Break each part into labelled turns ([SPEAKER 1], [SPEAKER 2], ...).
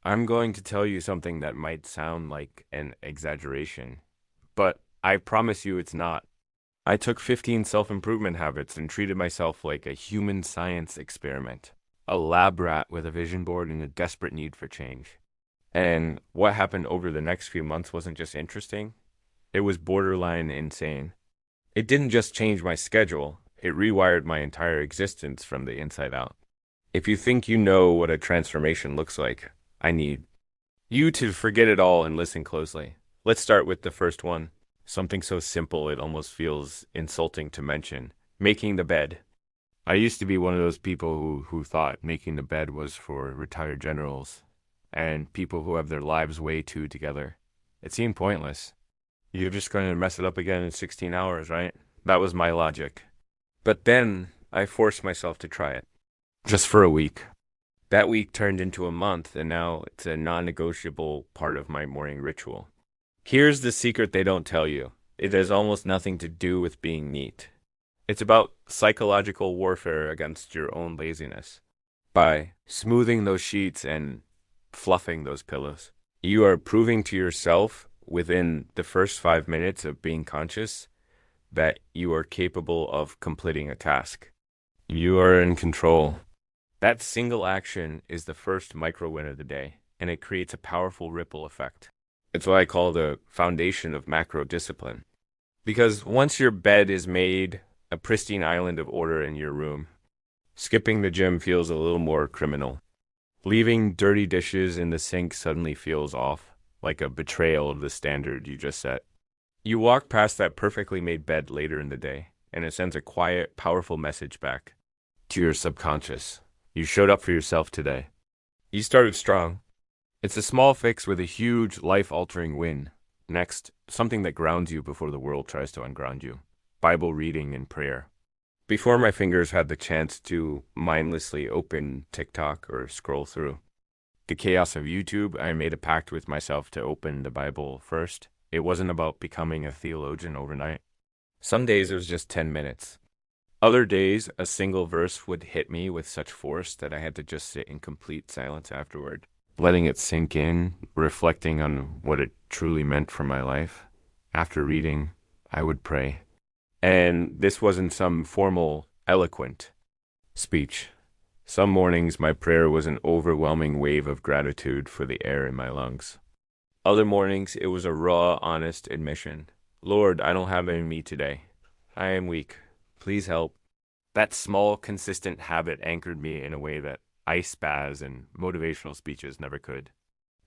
[SPEAKER 1] I'm going to tell you something that might sound like an exaggeration, but I promise you it's not. I took 15 self improvement habits and treated myself like a human science experiment, a lab rat with a vision board and a desperate need for change. And what happened over the next few months wasn't just interesting, it was borderline insane. It didn't just change my schedule, it rewired my entire existence from the inside out. If you think you know what a transformation looks like, I need you to forget it all and listen closely. Let's start with the first one. Something so simple it almost feels insulting to mention. Making the bed. I used to be one of those people who thought making the bed was for retired generals and people who have their lives way too together. It seemed pointless. You're just going to mess it up again in 16 hours, right? That was my logic. But then I forced myself to try it. Just for a week. That week turned into a month, and now it's a non negotiable part of my morning ritual. Here's the secret they don't tell you it has almost nothing to do with being neat. It's about psychological warfare against your own laziness. By smoothing those sheets and fluffing those pillows, you are proving to yourself within the first 5 minutes of being conscious that you are capable of completing a task. You are in control. That single action is the first micro win of the day, and it creates a powerful ripple effect. It's what I call the foundation of macro discipline. Because once your bed is made, a pristine island of order in your room, skipping the gym feels a little more criminal. Leaving dirty dishes in the sink suddenly feels off, like a betrayal of the standard you just set. You walk past that perfectly made bed later in the day, and it sends a quiet, powerful message back to your subconscious. You showed up for yourself today. You started strong. It's a small fix with a huge, life-altering win. Next, something that grounds you before the world tries to unground you. Bible reading and prayer. Before my fingers had the chance to mindlessly open TikTok or scroll through the chaos of YouTube, I made a pact with myself to open the Bible first. It wasn't about becoming a theologian overnight. Some days it was just 10 minutes. Other days, a single verse would hit me with such force that I had to just sit in complete silence afterward, letting it sink in, reflecting on what it truly meant for my life. After reading, I would pray. And this wasn't some formal, eloquent speech. Some mornings, my prayer was an overwhelming wave of gratitude for the air in my lungs. Other mornings, it was a raw, honest admission. Lord, I don't have it in me today. I am weak. Please help. That small, consistent habit anchored me in a way that ice baths and motivational speeches never could.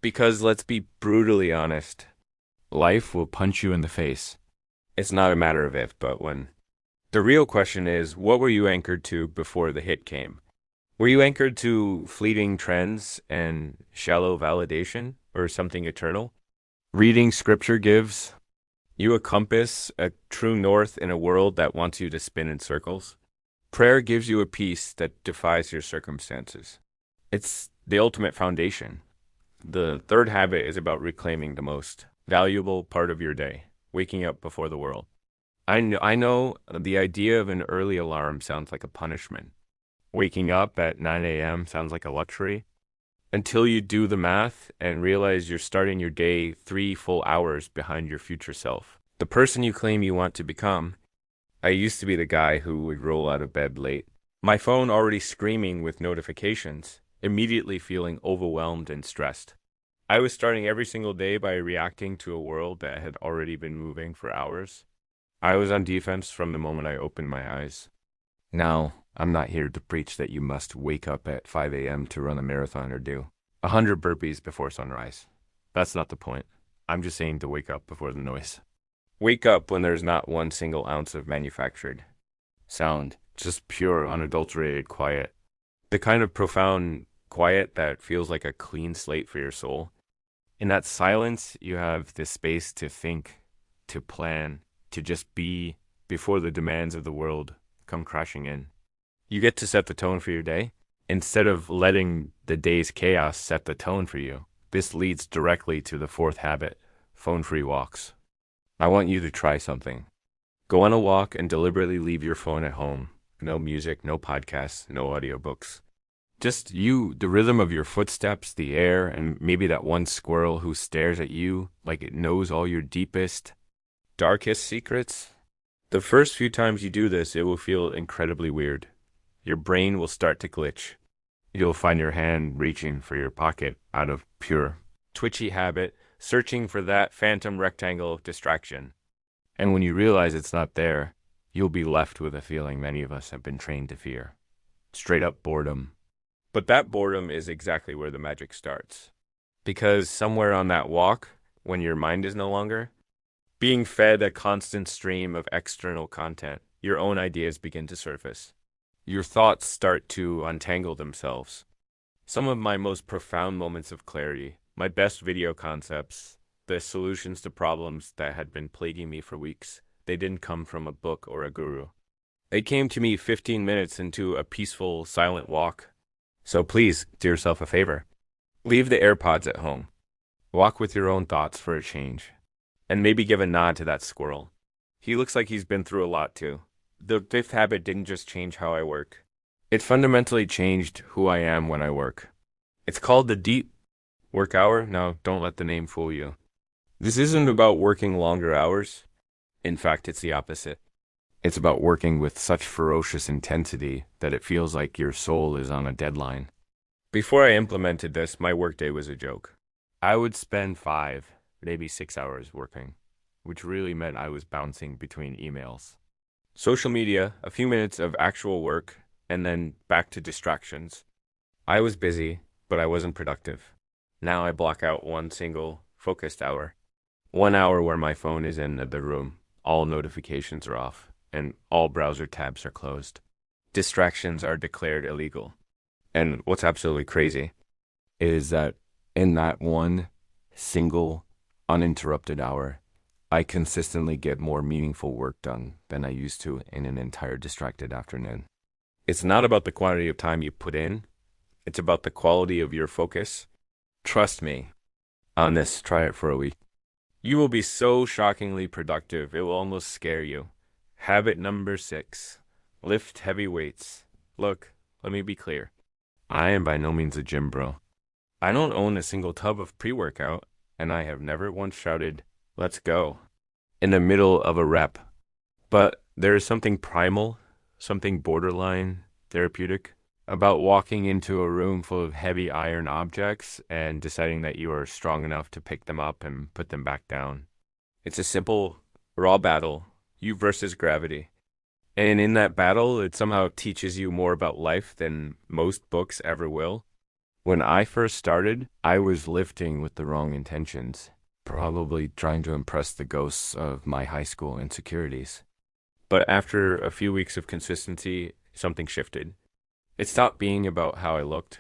[SPEAKER 1] Because let's be brutally honest, life will punch you in the face. It's not a matter of if, but when. The real question is, what were you anchored to before the hit came? Were you anchored to fleeting trends and shallow validation or something eternal? Reading scripture gives you a compass, a true north in a world that wants you to spin in circles. Prayer gives you a peace that defies your circumstances. It's the ultimate foundation. The third habit is about reclaiming the most valuable part of your day, waking up before the world. I know the idea of an early alarm sounds like a punishment. Waking up at 9 a.m. sounds like a luxury. Until you do the math and realize you're starting your day 3 full hours behind your future self. The person you claim you want to become. I used to be the guy who would roll out of bed late. My phone already screaming with notifications, immediately feeling overwhelmed and stressed. I was starting every single day by reacting to a world that had already been moving for hours. I was on defense from the moment I opened my eyes. Now, I'm not here to preach that you must wake up at 5 a.m. to run a marathon or do 100 burpees before sunrise. That's not the point. I'm just saying to wake up before the noise. Wake up when there's not one single ounce of manufactured sound, just pure, unadulterated quiet. The kind of profound quiet that feels like a clean slate for your soul. In that silence, you have the space to think, to plan, to just be before the demands of the world come crashing in. You get to set the tone for your day instead of letting the day's chaos set the tone for you. This leads directly to the fourth habit, phone-free walks. I want you to try something. Go on a walk and deliberately leave your phone at home. No music, no podcasts, no audiobooks. Just you, the rhythm of your footsteps, the air, and maybe that one squirrel who stares at you like it knows all your deepest, darkest secrets. The first few times you do this, it will feel incredibly weird. Your brain will start to glitch. You'll find your hand reaching for your pocket out of pure twitchy habit, searching for that phantom rectangle of distraction. And when you realize it's not there, you'll be left with a feeling many of us have been trained to fear. Straight up boredom. But that boredom is exactly where the magic starts. Because somewhere on that walk, when your mind is no longer being fed a constant stream of external content, your own ideas begin to surface. Your thoughts start to untangle themselves. Some of my most profound moments of clarity, my best video concepts, the solutions to problems that had been plaguing me for weeks, they didn't come from a book or a guru. They came to me 15 minutes into a peaceful, silent walk. So please do yourself a favor. Leave the AirPods at home. Walk with your own thoughts for a change. And maybe give a nod to that squirrel. He looks like he's been through a lot too. The fifth habit didn't just change how I work. It fundamentally changed who I am when I work. It's called the deep work hour. Now, don't let the name fool you. This isn't about working longer hours. In fact, it's the opposite. It's about working with such ferocious intensity that it feels like your soul is on a deadline. Before I implemented this, my workday was a joke. I would spend 5, maybe 6 hours working, which really meant I was bouncing between emails, social media, a few minutes of actual work, and then back to distractions. I was busy, but I wasn't productive. Now I block out one single focused hour. 1 hour where my phone is in the room, all notifications are off, and all browser tabs are closed. Distractions are declared illegal. And what's absolutely crazy is that in that one single uninterrupted hour, I consistently get more meaningful work done than I used to in an entire distracted afternoon. It's not about the quantity of time you put in, it's about the quality of your focus. Trust me on this, try it for a week. You will be so shockingly productive, it will almost scare you. Habit number 6, lift heavy weights. Look, let me be clear. I am by no means a gym bro. I don't own a single tub of pre-workout, and I have never once shouted, "Let's go," in the middle of a rep. But there is something primal, something borderline therapeutic about walking into a room full of heavy iron objects and deciding that you are strong enough to pick them up and put them back down. It's a simple, raw battle, you versus gravity. And in that battle, it somehow teaches you more about life than most books ever will. When I first started, I was lifting with the wrong intentions, probably trying to impress the ghosts of my high school insecurities. But after a few weeks of consistency, something shifted. It stopped being about how I looked.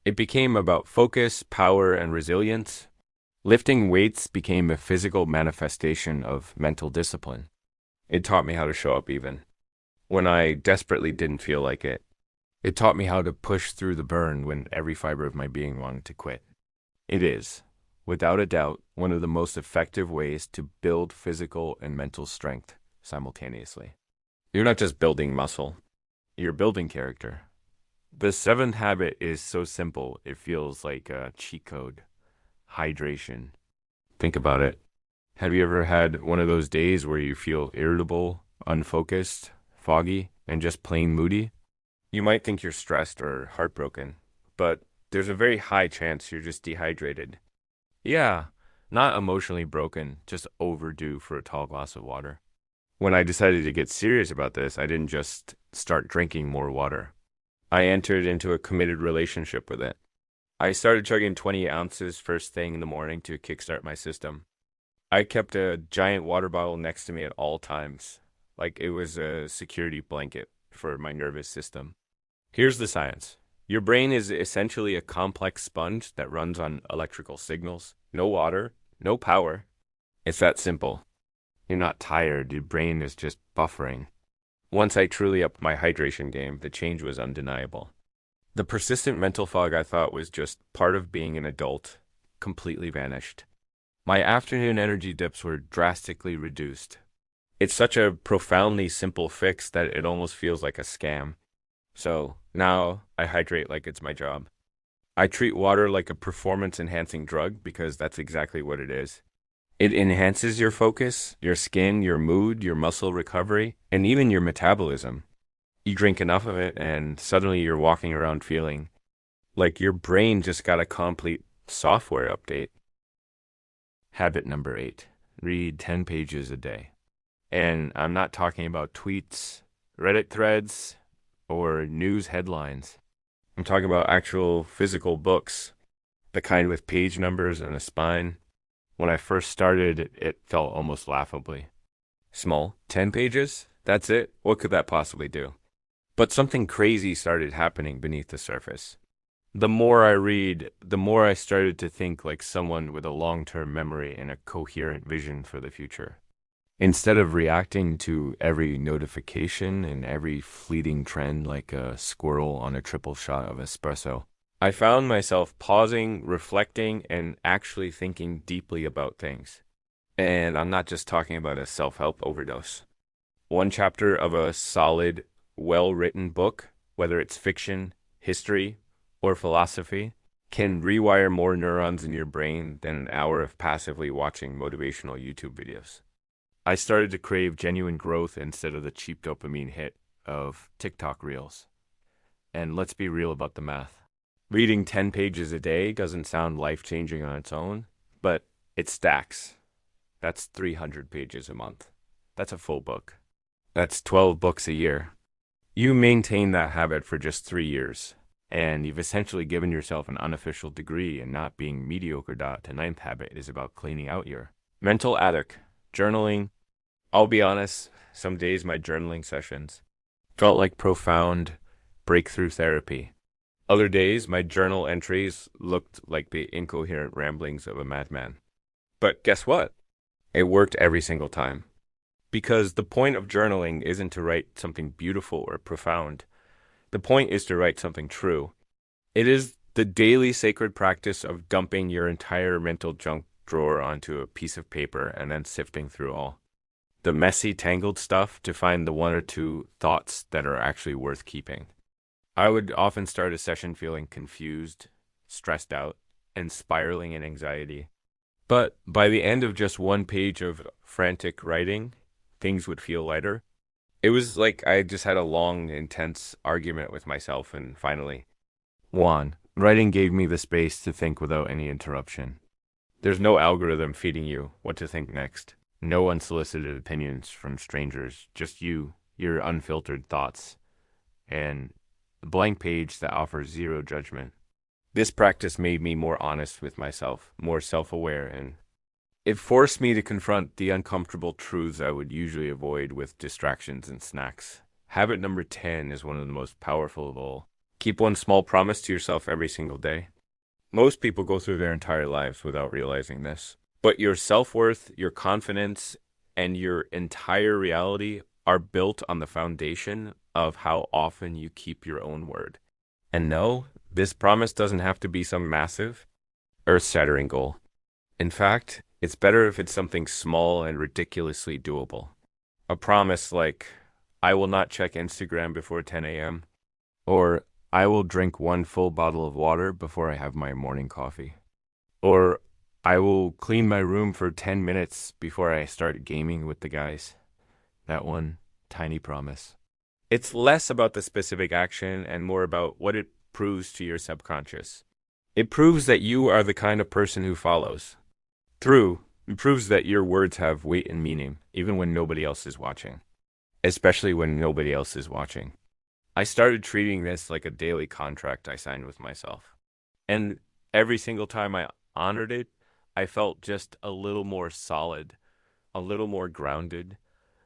[SPEAKER 1] It became about focus, power, and resilience. Lifting weights became a physical manifestation of mental discipline. It taught me how to show up even when I desperately didn't feel like it. It taught me how to push through the burn when every fiber of my being wanted to quit. It is, without a doubt, one of the most effective ways to build physical and mental strength simultaneously. You're not just building muscle, you're building character. The 7th habit is so simple, it feels like a cheat code. Hydration. Think about it. Have you ever had one of those days where you feel irritable, unfocused, foggy, and just plain moody? You might think you're stressed or heartbroken, but there's a very high chance you're just dehydrated. Yeah, not emotionally broken, just overdue for a tall glass of water. When I decided to get serious about this, I didn't just start drinking more water. I entered into a committed relationship with it. I started chugging 20 ounces first thing in the morning to kickstart my system. I kept a giant water bottle next to me at all times, like it was a security blanket for my nervous system. Here's the science. Your brain is essentially a complex sponge that runs on electrical signals. No water, no power. It's that simple. You're not tired, your brain is just buffering. Once I truly upped my hydration game, the change was undeniable. The persistent mental fog I thought was just part of being an adult completely vanished. My afternoon energy dips were drastically reduced. It's such a profoundly simple fix that it almost feels like a scam. So now I hydrate like it's my job. I treat water like a performance enhancing drug because that's exactly what it is. It enhances your focus, your skin, your mood, your muscle recovery, and even your metabolism. You drink enough of it, and suddenly you're walking around feeling like your brain just got a complete software update. Habit number 8, read 10 pages a day. And I'm not talking about tweets, Reddit threads, or news headlines. I'm talking about actual physical books, the kind with page numbers and a spine. When I first started, it felt almost laughably small. 10 pages? That's it? What could that possibly do? But something crazy started happening beneath the surface. The more I read, the more I started to think like someone with a long term memory and a coherent vision for the future. Instead of reacting to every notification and every fleeting trend like a squirrel on a triple shot of espresso, I found myself pausing, reflecting, and actually thinking deeply about things. And I'm not just talking about a self help overdose. One chapter of a solid, well written book, whether it's fiction, history, or philosophy, can rewire more neurons in your brain than an hour of passively watching motivational YouTube videos. I started to crave genuine growth instead of the cheap dopamine hit of TikTok reels. And let's be real about the math. Reading 10 pages a day doesn't sound life changing on its own, but it stacks. That's 300 pages a month. That's a full book. That's 12 books a year. You maintain that habit for just 3 years, and you've essentially given yourself an unofficial degree in not being mediocre. The ninth habit is about cleaning out your mental attic, journaling. I'll be honest, some days my journaling sessions felt like profound breakthrough therapy. Other days, my journal entries looked like the incoherent ramblings of a madman. But guess what? It worked every single time. Because the point of journaling isn't to write something beautiful or profound. The point is to write something true. It is the daily sacred practice of dumping your entire mental junk drawer onto a piece of paper and then sifting through all the messy, tangled stuff to find the one or two thoughts that are actually worth keeping. I would often start a session feeling confused, stressed out, and spiraling in anxiety. But by the end of just one page of frantic writing, things would feel lighter. It was like I just had a long, intense argument with myself, and finally, one, writing gave me the space to think without any interruption. There's no algorithm feeding you what to think next. No unsolicited opinions from strangers, just you, your unfiltered thoughts, and a blank page that offers zero judgment. This practice made me more honest with myself, more self aware, and it forced me to confront the uncomfortable truths I would usually avoid with distractions and snacks. Habit number 10 is one of the most powerful of all. Keep one small promise to yourself every single day. Most people go through their entire lives without realizing this. But your self worth, your confidence, and your entire reality are built on the foundation of how often you keep your own word. And no, this promise doesn't have to be some massive, earth shattering goal. In fact, it's better if it's something small and ridiculously doable. A promise like, I will not check Instagram before 10 a.m., or I will drink one full bottle of water before I have my morning coffee, or I will clean my room for 10 minutes before I start gaming with the guys. That one tiny promise. It's less about the specific action and more about what it proves to your subconscious. It proves that you are the kind of person who follows through. It proves that your words have weight and meaning, even when nobody else is watching, especially when nobody else is watching. I started treating this like a daily contract I signed with myself. And every single time I honored it, I felt just a little more solid, a little more grounded,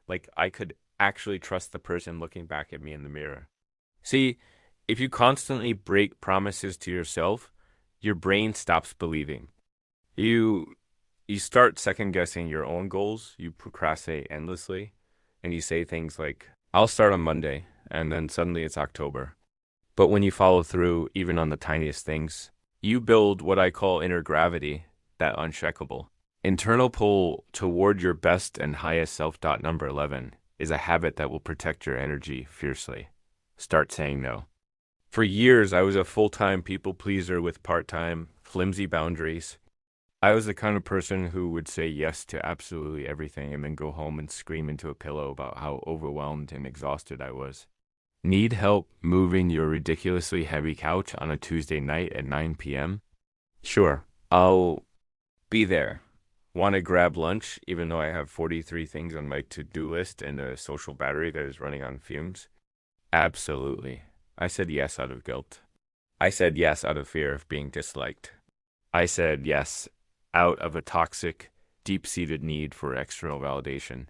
[SPEAKER 1] like I could actually trust the person looking back at me in the mirror. See, if you constantly break promises to yourself, your brain stops believing. You you start second guessing your own goals, you procrastinate endlessly, and you say things like, I'll start on Monday, and then suddenly it's October. But when you follow through, even on the tiniest things, you build what I call inner gravity, that unshakable internal pull toward your best and highest self. Number 11 is a habit that will protect your energy fiercely. Start saying no. For years, I was a full-time people pleaser with part-time, flimsy boundaries. I was the kind of person who would say yes to absolutely everything and then go home and scream into a pillow about how overwhelmed and exhausted I was. Need help moving your ridiculously heavy couch on a Tuesday night at 9 p.m.? Sure, I'll be there. Want to grab lunch, even though I have 43 things on my to-do list and a social battery that is running on fumes? Absolutely. I said yes out of guilt. I said yes out of fear of being disliked. I said yes out of a toxic, deep-seated need for external validation.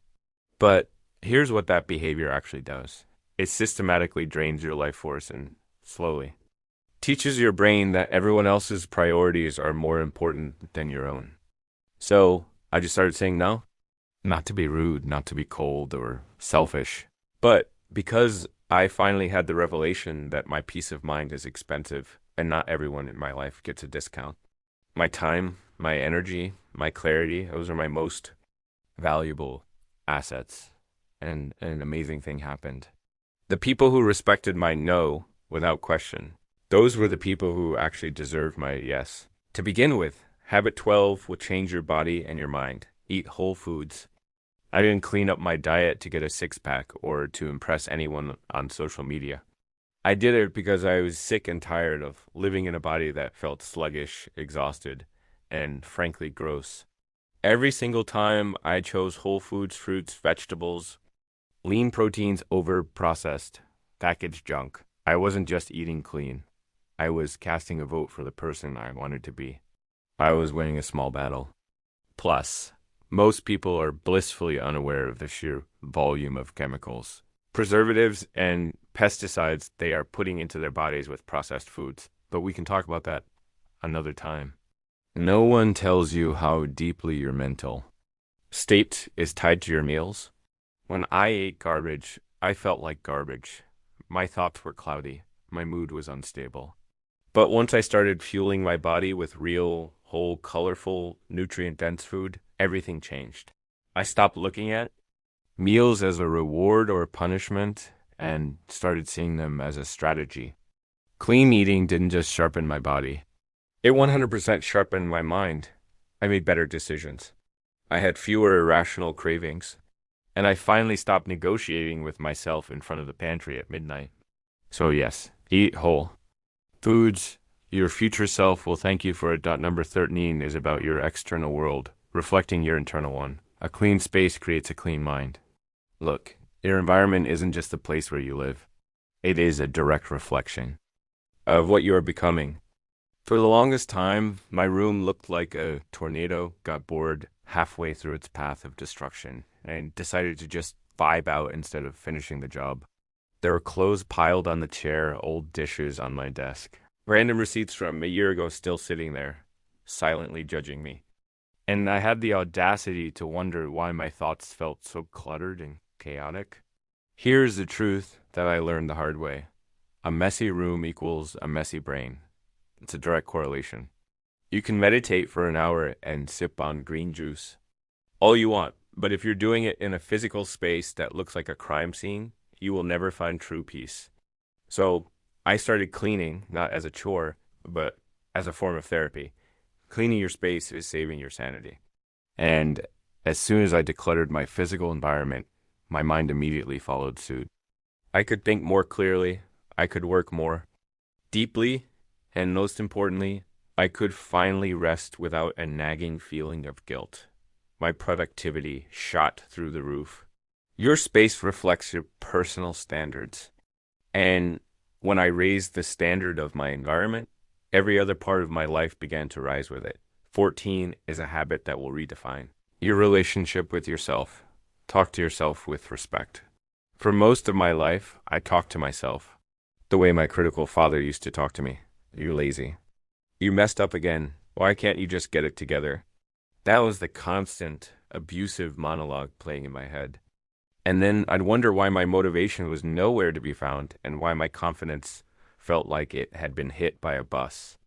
[SPEAKER 1] But here's what that behavior actually does. It systematically drains your life force and slowly teaches your brain that everyone else's priorities are more important than your own. So I just started saying no, not to be rude, not to be cold or selfish, but because I finally had the revelation that my peace of mind is expensive and not everyone in my life gets a discount. My time, my energy, my clarity, those are my most valuable assets. And an amazing thing happened. The people who respected my no without question, those were the people who actually deserved my yes. To begin with, habit 12 will change your body and your mind. Eat whole foods. I didn't clean up my diet to get a six-pack or to impress anyone on social media. I did it because I was sick and tired of living in a body that felt sluggish, exhausted, and frankly gross. Every single time I chose whole foods, fruits, vegetables, lean proteins over processed, packaged junk, I wasn't just eating clean. I was casting a vote for the person I wanted to be. I was winning a small battle. Plus, most people are blissfully unaware of the sheer volume of chemicals, preservatives, and pesticides they are putting into their bodies with processed foods. But we can talk about that another time. No one tells you how deeply your mental state is tied to your meals. When I ate garbage, I felt like garbage. My thoughts were cloudy. My mood was unstable. But once I started fueling my body with real, whole, colorful, nutrient-dense food, everything changed. I stopped looking at meals as a reward or punishment and started seeing them as a strategy. Clean eating didn't just sharpen my body. It 100% sharpened my mind. I made better decisions. I had fewer irrational cravings. And I finally stopped negotiating with myself in front of the pantry at midnight. So yes, eat whole. Foods your future self will thank you for. Number 13 is about your external world, reflecting your internal one. A clean space creates a clean mind. Look, your environment isn't just the place where you live. It is a direct reflection of what you are becoming. For the longest time, my room looked like a tornado got bored halfway through its path of destruction and decided to just vibe out instead of finishing the job. There were clothes piled on the chair, old dishes on my desk, random receipts from a year ago still sitting there, silently judging me. And I had the audacity to wonder why my thoughts felt so cluttered and chaotic. Here's the truth that I learned the hard way. A messy room equals a messy brain. It's a direct correlation. You can meditate for an hour and sip on green juice all you want, but if you're doing it in a physical space that looks like a crime scene, you will never find true peace. So I started cleaning, not as a chore, but as a form of therapy. Cleaning your space is saving your sanity. And as soon as I decluttered my physical environment, my mind immediately followed suit. I could think more clearly, I could work more deeply, and most importantly, I could finally rest without a nagging feeling of guilt. My productivity shot through the roof. Your space reflects your personal standards. And when I raised the standard of my environment, every other part of my life began to rise with it. 14 is a habit that will redefine your relationship with yourself. Talk to yourself with respect. For most of my life, I talked to myself the way my critical father used to talk to me. You're lazy. You messed up again. Why can't you just get it together? That was the constant, abusive monologue playing in my head. And then I'd wonder why my motivation was nowhere to be found and why my confidence felt like it had been hit by a bus.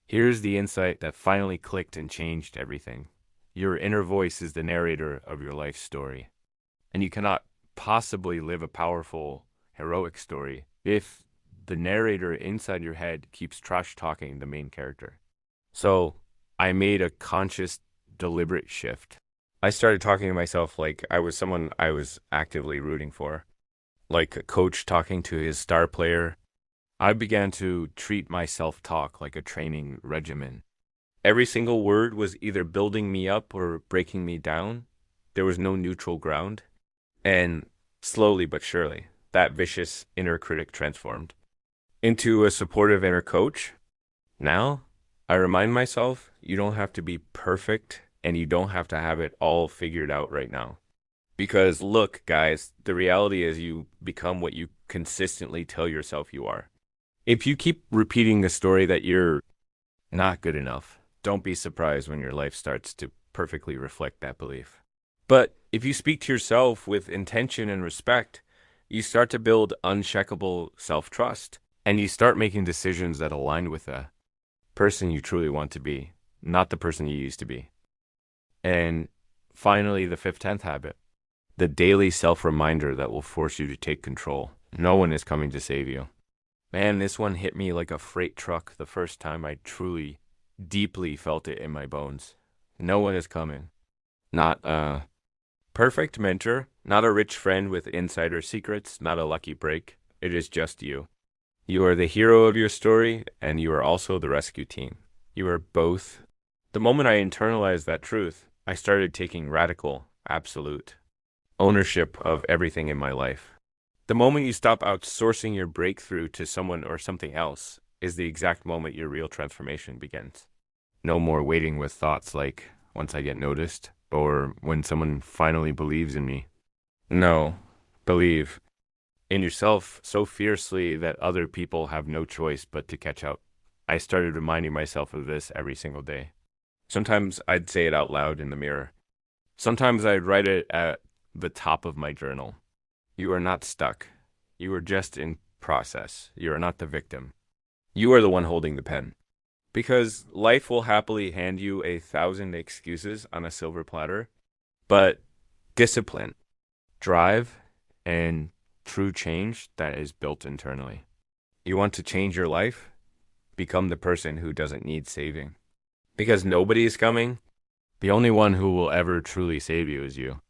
[SPEAKER 1] Here's the insight that finally clicked and changed everything. Your inner voice is the narrator of your life story. And you cannot possibly live a powerful, heroic story if the narrator inside your head keeps trash talking the main character. So I made a conscious, deliberate shift. I started talking to myself like I was someone I was actively rooting for, like a coach talking to his star player. I began to treat my self talk like a training regimen. Every single word was either building me up or breaking me down. There was no neutral ground. And slowly but surely, that vicious inner critic transformed into a supportive inner coach. Now, I remind myself you don't have to be perfect and you don't have to have it all figured out right now. Because look, guys, the reality is you become what you consistently tell yourself you are. If you keep repeating the story that you're not good enough, don't be surprised when your life starts to perfectly reflect that belief. But if you speak to yourself with intention and respect, you start to build uncheckable self trust and you start making decisions that align with the person you truly want to be, not the person you used to be. And finally, the fifth, 10th habit, the daily self reminder that will force you to take control. No one is coming to save you. Man, this one hit me like a freight truck the first time I truly, deeply felt it in my bones. No one is coming. Not a perfect mentor, not a rich friend with insider secrets, not a lucky break. It is just you. You are the hero of your story, and you are also the rescue team. You are both. The moment I internalized that truth, I started taking radical, absolute ownership of everything in my life. The moment you stop outsourcing your breakthrough to someone or something else is the exact moment your real transformation begins. No more waiting with thoughts like, once I get noticed, or when someone finally believes in me. No, believe in yourself so fiercely that other people have no choice but to catch up. I started reminding myself of this every single day. Sometimes I'd say it out loud in the mirror. Sometimes I'd write it at the top of my journal. You are not stuck. You are just in process. You are not the victim. You are the one holding the pen. Because life will happily hand you 1,000 excuses on a silver platter, but discipline, drive, and true change that is built internally. You want to change your life? Become the person who doesn't need saving. Because nobody is coming, the only one who will ever truly save you is you.